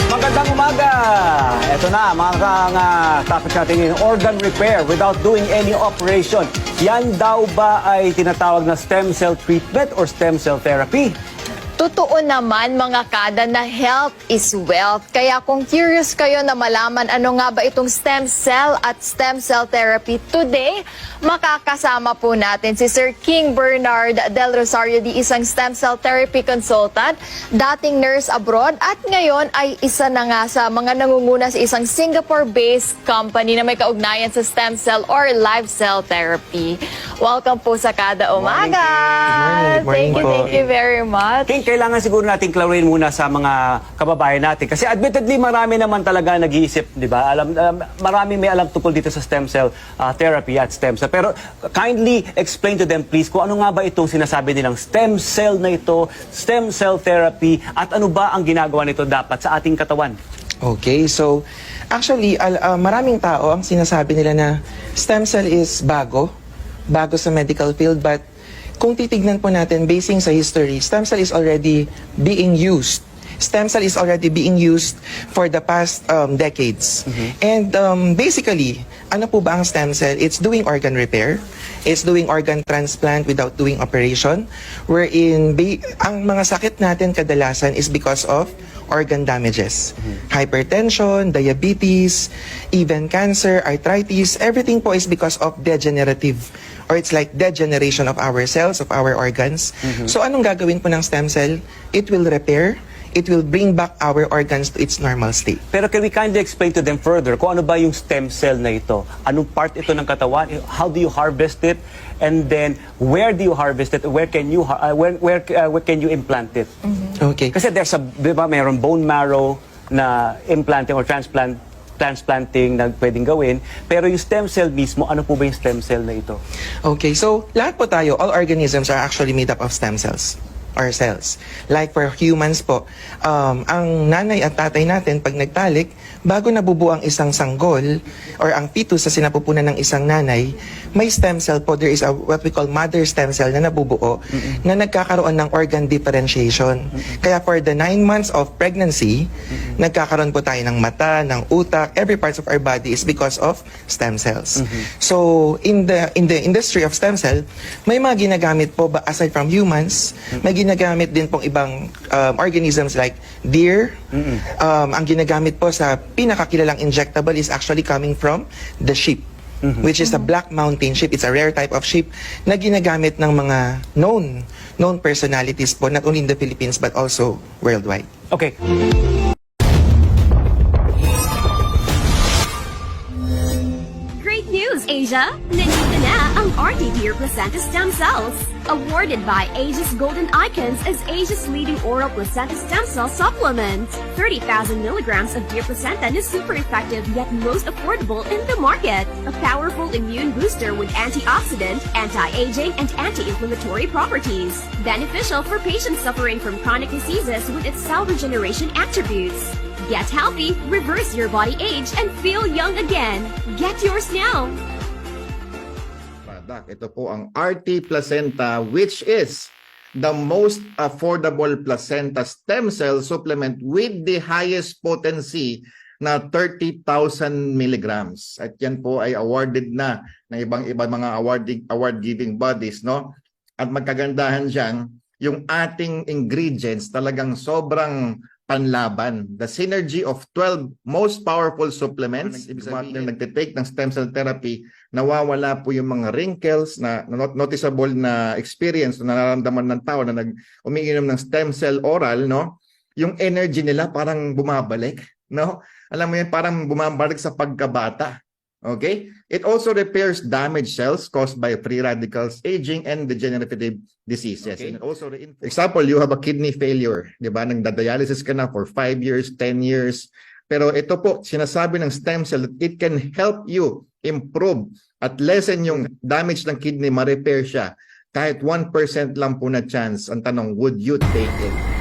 Magandang umaga! Ito na, mga topic natin ngayon, organ repair without doing any operation. Yan daw ba ay tinatawag na stem cell treatment or stem cell therapy? Totoo naman mga kada na health is wealth. Kaya kung curious kayo na malaman ano nga ba itong stem cell at stem cell therapy, today makakasama po natin si Sir King Bernard Del Rosario, di isang stem cell therapy consultant, dating nurse abroad at ngayon ay isa na nga sa mga nangunguna sa isang Singapore-based company na may kaugnayan sa stem cell or live cell therapy. Welcome po sa Kada Umaga! Good morning. Thank you very much. King, kailangan siguro natin klaruhin muna sa mga kababayan natin. Kasi admittedly, marami naman talaga nag-iisip, di ba? Marami may alam tungkol dito sa stem cell therapy at stem cell. Pero kindly explain to them, please, kung ano nga ba itong sinasabi nilang stem cell na ito, stem cell therapy, at ano ba ang ginagawa nito dapat sa ating katawan? Okay, so actually, maraming tao ang sinasabi nila na stem cell is bago sa medical field, but kung titignan po natin, basing sa history, stem cell is already being used. Stem cell is already being used for the past decades. And basically, ano po ba ang stem cell? It's doing organ repair. It's doing organ transplant without doing operation. Wherein, ang mga sakit natin kadalasan is because of organ damages. Hypertension, diabetes, even cancer, arthritis, everything po is because of degenerative, or it's like degeneration of our cells, of our organs. So anong gagawin po ng stem cell? It will repair, it will bring back our organs to its normal state. Pero can we kindly explain to them further kung ano ba yung stem cell na ito? Anong part ito ng katawan? How do you harvest it? And then, where do you harvest it? Where can you where can you implant it? Okay. Kasi there's di ba, mayroong bone marrow na implanting or transplanting na pwedeng gawin. Pero yung stem cell mismo, ano po ba yung stem cell na ito? Okay, so lahat po tayo, all organisms are actually made up of stem cells or cells. Like for humans po, ang nanay at tatay natin pag nagtalik, bago nabubuo ang isang sanggol or ang fetus sa sinapupunan ng isang nanay, may stem cell po. There is what we call mother stem cell na nabubuo na nagkakaroon ng organ differentiation. Kaya for the 9 months of pregnancy, nagkakaroon po tayo ng mata, ng utak, every parts of our body is because of stem cells. So in the industry of stem cell, may mga ginagamit po ba aside from humans, may ginagamit din pong ibang organisms like deer. Ang ginagamit po sa pinakakilalang injectable is actually coming from the sheep, which is a black mountain sheep. It's a rare type of sheep na ginagamit ng mga known personalities po, not only in the Philippines but also worldwide. Okay. Great news, Asia! Nandito na ang RT Deer Placenta Stem Cells. Awarded by Asia's Golden Icons as Asia's leading oral placenta stem cell supplement. 30,000 milligrams of deer placenta is super effective yet most affordable in the market. A powerful immune booster with antioxidant, anti-aging, and anti-inflammatory properties. Beneficial for patients suffering from chronic diseases with its cell regeneration attributes. Get healthy, reverse your body age, and feel young again. Get yours now! Ito po ang RT Placenta, which is the most affordable placenta stem cell supplement with the highest potency na 30,000 milligrams. At yan po ay awarded na ng ibang mga award-giving bodies, no? At magkagandahan dyan, yung ating ingredients talagang sobrang panlaban. The synergy of 12 most powerful supplements. Ibig sabihin, nagtitake ng stem cell therapy, nawawala po yung mga wrinkles na noticeable na experience na nararamdaman ng tao na umiinom ng stem cell oral, no? Yung energy nila parang bumabalik, no? Alam mo yun, parang bumabalik sa pagkabata. Okay? It also repairs damaged cells caused by free radicals, aging, and degenerative diseases. Okay. And also, example, you have a kidney failure, di ba? Nagda-dialysis ka na for 5 years, 10 years. Pero ito po, sinasabi ng stem cell that it can help you improve at lessen yung damage ng kidney, ma-repair siya. Kahit 1% lang po na chance. Ang tanong, would you take it?